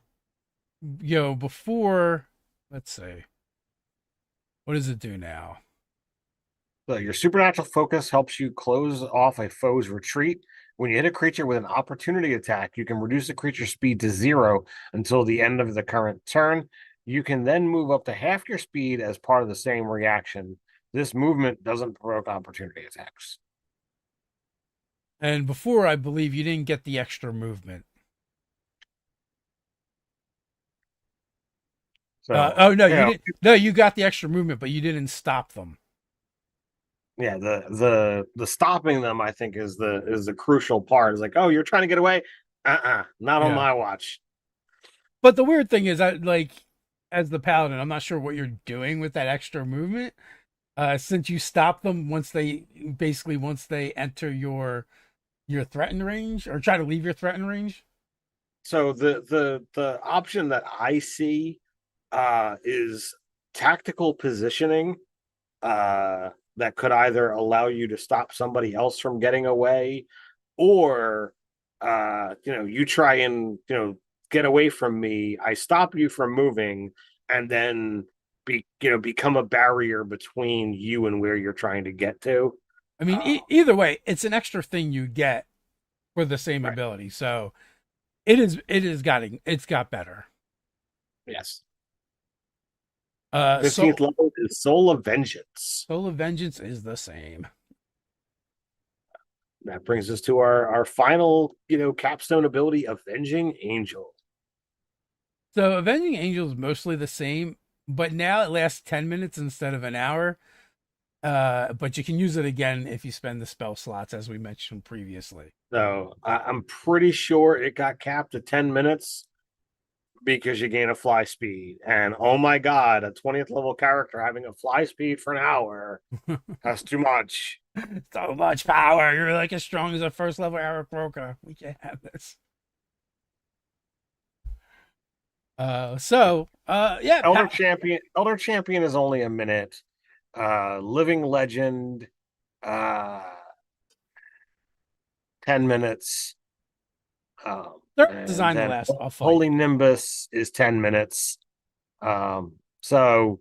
Before, let's see, what does it do now? So your supernatural focus helps you close off a foe's retreat. When you hit a creature with an opportunity attack, you can reduce the creature's speed to 0 until the end of the current turn. You can then move up to half your speed as part of the same reaction. This movement doesn't provoke opportunity attacks. And before, I believe you didn't get the extra movement. So Oh no, you you know, didn't. No, you got the extra movement, but you didn't stop them. yeah, the stopping them, I think, is the crucial part. It's like, oh, you're trying to get away. Not on Yeah. my watch. But the weird thing is, I like as the paladin, I'm not sure what you're doing with that extra movement. Since you stop them once they enter your threatened range or try to leave your threatened range. So the option that I see is tactical positioning that could either allow you to stop somebody else from getting away, or you try and get away from me. I stop you from moving, and then become a barrier between you and where you're trying to get to. I mean, Uh, either way, it's an extra thing you get for the same right. ability. So it's got better. Yes. So 15th level is Soul of Vengeance. Soul of Vengeance is the same. That brings us to our final, capstone ability, Avenging Angel. So Avenging Angel is mostly the same, but now it lasts 10 minutes instead of an hour. But you can use it again if you spend the spell slots, as we mentioned previously. So I'm pretty sure it got capped at 10 minutes because you gain a fly speed. And oh my God, a 20th level character having a fly speed for an hour, that's too much. So much power. You're like as strong as a first level Eric Roca. We can't have this. Yeah, Elder Champion is only a minute. Living Legend, uh 10 minutes. they're And designed to then last a fight. Holy Nimbus is 10 minutes. So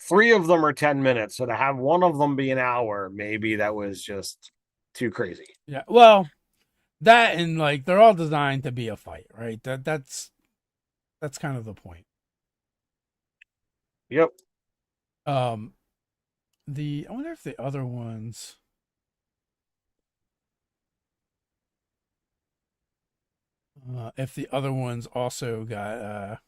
three of them are 10 minutes. So to have one of them be an hour, maybe that was just too crazy. Yeah. Well, that and like they're all designed to be a fight, right? That's kind of the point. Yep. Um, the I wonder if the other ones, if the other ones also got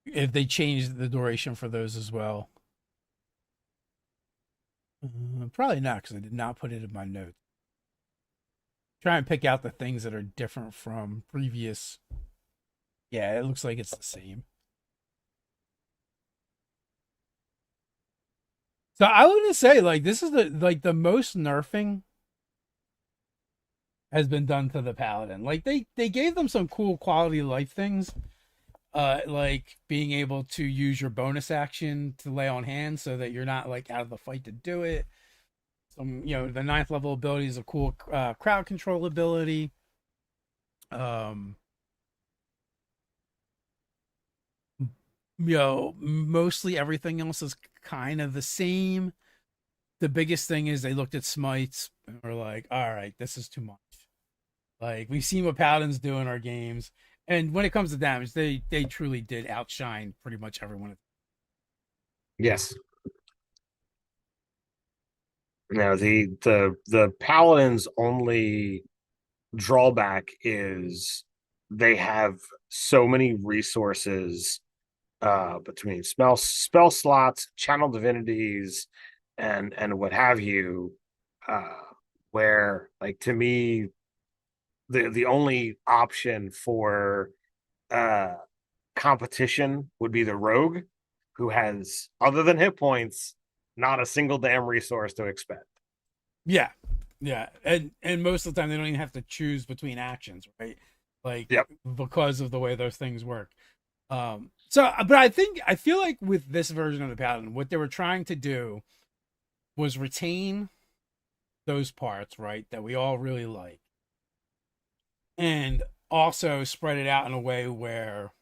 if they changed the duration for those as well. Probably not because I did not put it in my notes. Try and pick out the things that are different from previous. Yeah, it looks like it's the same. So I would just say like this is the most nerfing has been done to the paladin. Like they gave them some cool quality of life things, like being able to use your bonus action to lay on hands so that you're not like out of the fight to do it. Some the ninth level ability is a cool crowd control ability. Um, Mostly everything else is kind of the same. The biggest thing is they looked at smites and were like, all right, this is too much. Like we've seen what paladins do in our games, and when it comes to damage, they truly did outshine pretty much everyone. Yes. Now the paladin's only drawback is they have so many resources between spell slots, channel divinities, and what have you, uh, where like to me the only option for uh competition would be the rogue, who has, other than hit points, not a single damn resource to expend. Yeah, yeah, and most of the time they don't even have to choose between actions, right? Like Yep. because of the way those things work. But I feel like with this version of the paladin, what they were trying to do was retain those parts, right, that we all really like, and also spread it out in a way where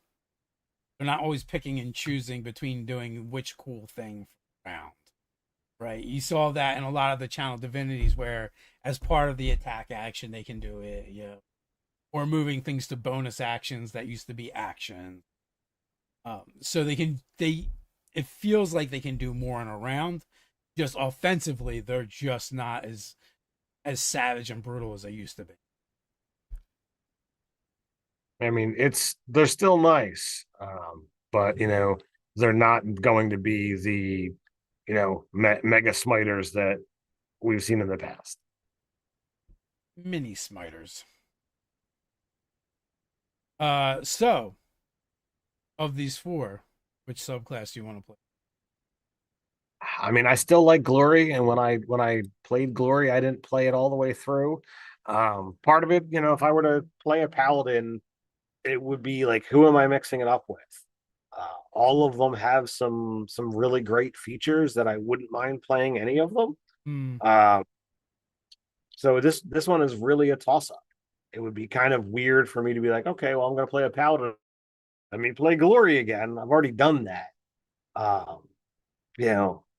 they're not always picking and choosing between doing which cool thing for round. Right, you saw that in a lot of the channel divinities, where as part of the attack action they can do it, or moving things to bonus actions that used to be actions. So it feels like they can do more in a round. Just offensively, they're just not as as savage and brutal as they used to be. I mean, they're still nice, but they're not going to be the mega smiters that we've seen in the past. Mini smiters. So of these four, which subclass do you want to play? I mean, I still like Glory, and when I played Glory, I didn't play it all the way through. Part of it, if I were to play a Paladin, it would be like, who am I mixing it up with? All of them have some really great features that I wouldn't mind playing any of them. Hmm. Uh, so this one is really a toss up. It would be kind of weird for me to be like, okay, well, I'm going to play a Paladin. Let me play Glory again. I've already done that. Um,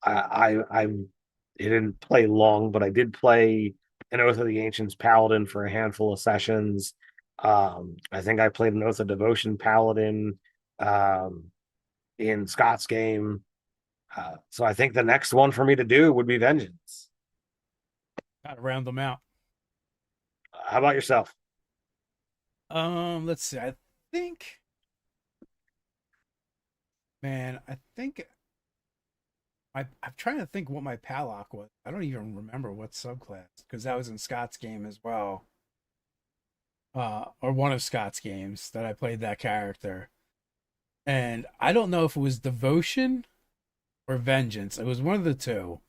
I didn't play long, but I did play an Oath of the Ancients Paladin for a handful of sessions. I think I played an Oath of Devotion Paladin um, in Scott's game. So I think the next one for me to do would be Vengeance. Gotta round them out. How about yourself? Let's see. Think, I think I'm trying to think what my Palak was. I don't even remember what subclass because that was in Scott's game as well. Or one of Scott's games that I played that character. And I don't know if it was Devotion or Vengeance. It was one of the two.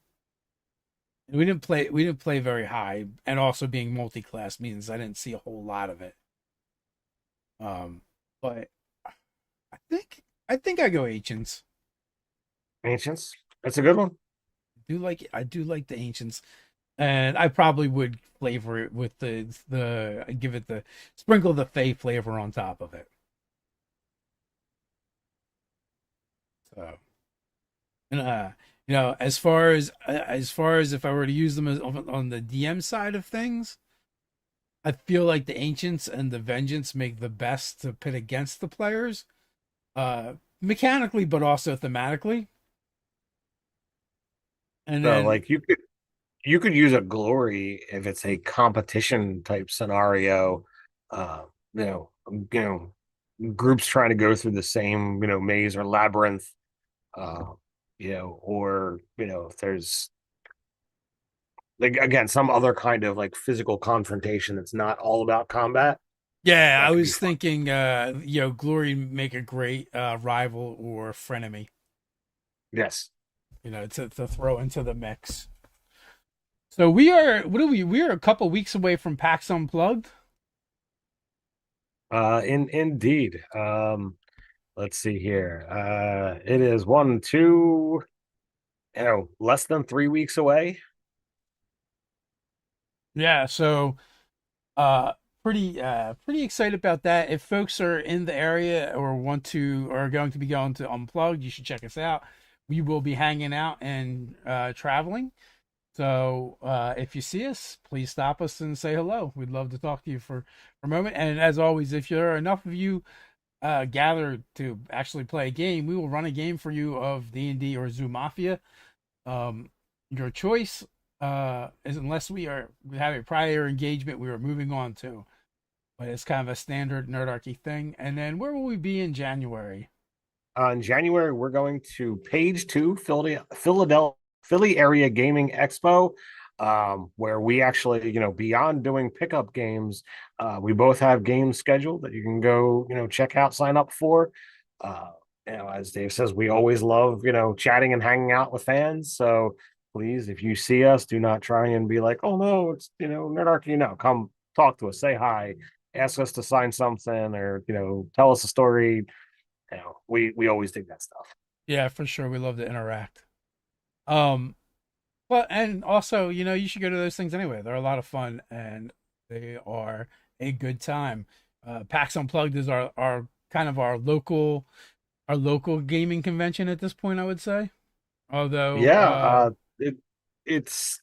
We didn't play very high, and also being multi-class means I didn't see a whole lot of it. But I think I go Ancients. Ancients. That's a good one. I do like the Ancients, and I probably would flavor it with the give it the sprinkle the Fey flavor on top of it. So, and as far as if I were to use them on the DM side of things, I feel like the Ancients and the Vengeance make the best to pit against the players, mechanically, but also thematically. And So then, like you could use a Glory if it's a competition type scenario. Uh, you know, you know, groups trying to go through the same maze or labyrinth. Uh, or if there's like again some other kind of like physical confrontation that's not all about combat, yeah, I that could be was fun. thinking, Glory make a great rival or frenemy, Yes. to throw into the mix. So we are, what are we? We are a couple weeks away from PAX Unplugged. Indeed. Let's see here. It is one, two, less than 3 weeks away. Yeah, so uh pretty excited about that. If folks are in the area or are going to be going to Unplugged, you should check us out. We will be hanging out and traveling. So if you see us, please stop us and say hello. We'd love to talk to you for a moment. And as always, if there are enough of you gather to actually play a game, we will run a game for you of D&D or Zoo Mafia. Your choice, is unless we have a prior engagement, we are moving on to. But it's kind of a standard Nerdarchy thing. And then where will we be in January? In January, we're going to Page Two, Philadelphia, Philly Area Gaming Expo, where we actually, beyond doing pickup games, we both have games scheduled that you can go, check out, sign up for. Uh, as Dave says, we always love, chatting and hanging out with fans. So please, if you see us, do not try and be like, oh no, it's Nerdarchy. No, come talk to us, say hi, ask us to sign something, or tell us a story. We always dig that stuff. Yeah, for sure. We love to interact. Um, but and also, you should go to those things anyway. They're a lot of fun and they are a good time. PAX Unplugged is our kind of our local gaming convention at this point, I would say. Although, Yeah, it's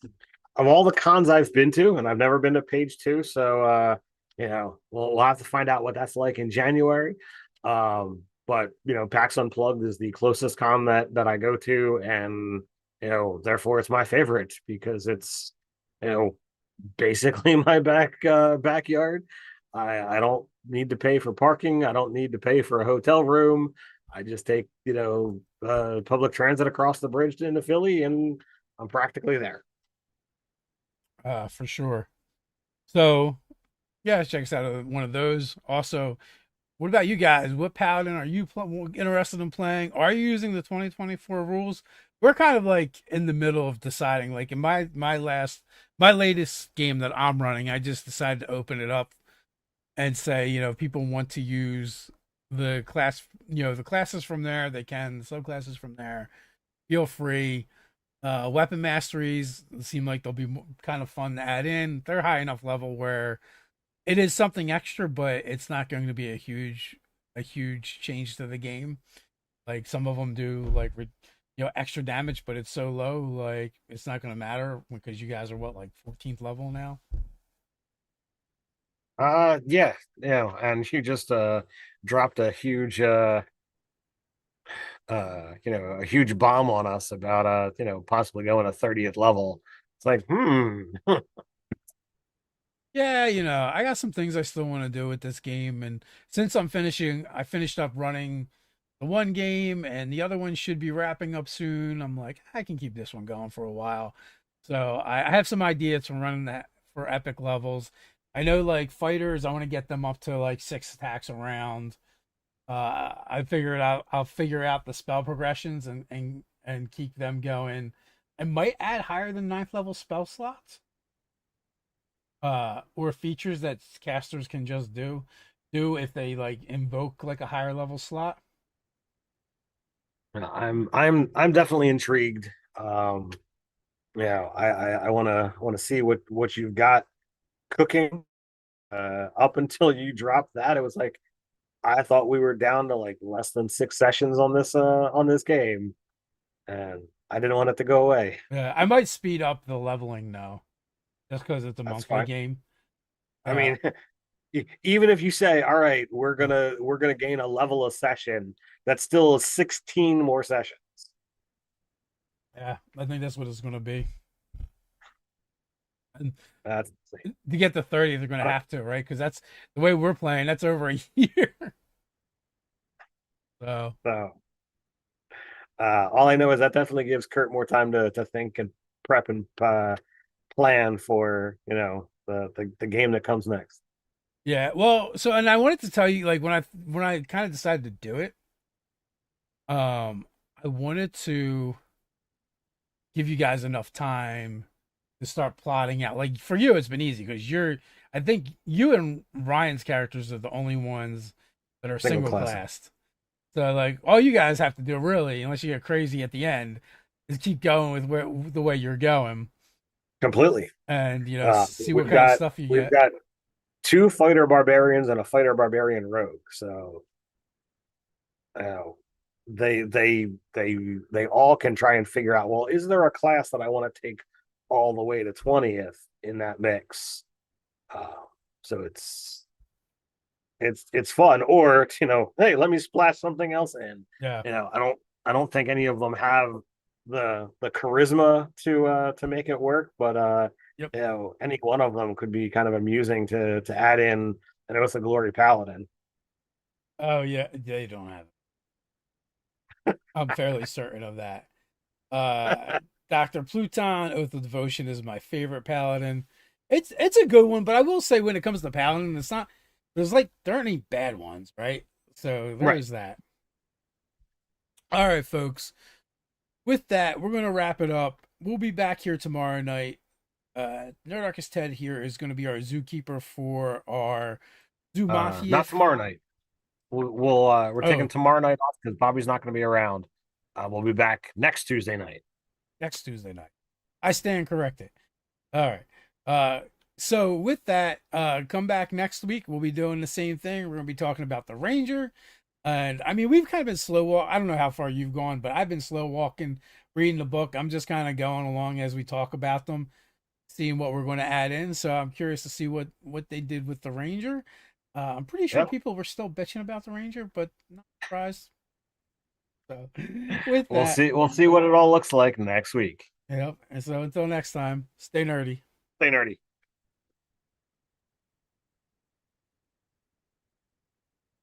of all the cons I've been to, and I've never been to Page Two, so we'll have to find out what that's like in January. But PAX Unplugged is the closest con that I go to, and therefore it's my favorite because it's you know basically my backyard. I don't need to pay for parking. I don't need to pay for a hotel room. I just take, public transit across the bridge into Philly, and I'm practically there. For sure. So yeah, check us out one of those. Also, what about you guys? What Paladin are you interested in playing? Are you using the 2024 rules? We're kind of like in the middle of deciding. Like in my latest game that I'm running, I just decided to open it up and say, people want to use the class, the classes from there, they can, the subclasses from there. Feel free. Weapon masteries seem like they'll be kind of fun to add in. They're high enough level where it is something extra, but it's not going to be a huge change to the game. Like some of them do, like extra damage, but it's so low, like it's not going to matter because you guys are what, like 14th level now. Yeah, and you just dropped a huge a huge bomb on us about possibly going to 30th level. It's like, Yeah, I got some things I still want to do with this game, and since I finished up running the one game, and the other one should be wrapping up soon. I'm like, I can keep this one going for a while. So I have some ideas for running that for epic levels. I know like fighters, I want to get them up to like 6 attacks a round. I'll figure out the spell progressions and keep them going. I might add higher than ninth level spell slots or features that casters can just do if they like invoke like a higher level slot. I'm definitely intrigued. I want to see what you've got cooking. Up until you dropped that, it was like I thought we were down to like less than 6 sessions on this game, and I didn't want it to go away. Yeah, I might speed up the leveling now, just because it's a That's monthly fine. game. I Uh, mean, even if you say, "All right, we're gonna gain a level a session," that's still 16 more sessions. yeah, I think that's what it's going to be. And That's to get to 30, they're going to I don't, have to, right? Because that's the way we're playing. That's over a year. So so. All I know is that definitely gives Kurt more time to think and prep and plan for the game that comes next. yeah, well, and I wanted to tell you, like when I kind of decided to do it, I wanted to give you guys enough time to start plotting out. Like for you, it's been easy because I think you and Ryan's characters are the only ones that are Single single class classed. So like all you guys have to do really, unless you get crazy at the end, is keep going with the way you're going, completely. and see what We've kind of got stuff you we've get. got two fighter barbarians and a fighter barbarian rogue. So uh, they all can try and figure out, well, is there a class that I want to take all the way to 20th in that mix? Uh, so it's fun, or hey, let me splash something else in. Yeah. I don't think any of them have the charisma to make it work, but Yep. any one of them could be kind of amusing to add in. And it was the glory paladin. Oh yeah, they don't have it. I'm fairly certain of that. Uh, Dr. Pluton, Oath of Devotion is my favorite paladin. It's a good one, but I will say when it comes to paladin, it's not. There aren't any bad ones, right? So Right. there's that. All right, folks. With that, we're gonna wrap it up. We'll be back here tomorrow night. Nerdarchy Ted here is going to be our zookeeper for our Zoo Mafia. Not tomorrow night. We're taking Oh, tomorrow night off because Bobby's not going to be around. We'll be back next Tuesday night. next Tuesday night. I stand corrected. All right. So with that, come back next week. We'll be doing the same thing. We're gonna be talking about the Ranger, and I mean we've kind of been slow walk. I don't know how far you've gone, but I've been slow walking, reading the book. I'm just kind of going along as we talk about them, seeing what we're going to add in. So I'm curious to see what they did with the Ranger. I'm pretty sure Yep. people were still bitching about the Ranger, but not surprised. So with We'll that, see. We'll see what it all looks like next week. yep. And so until next time, stay nerdy. Stay nerdy.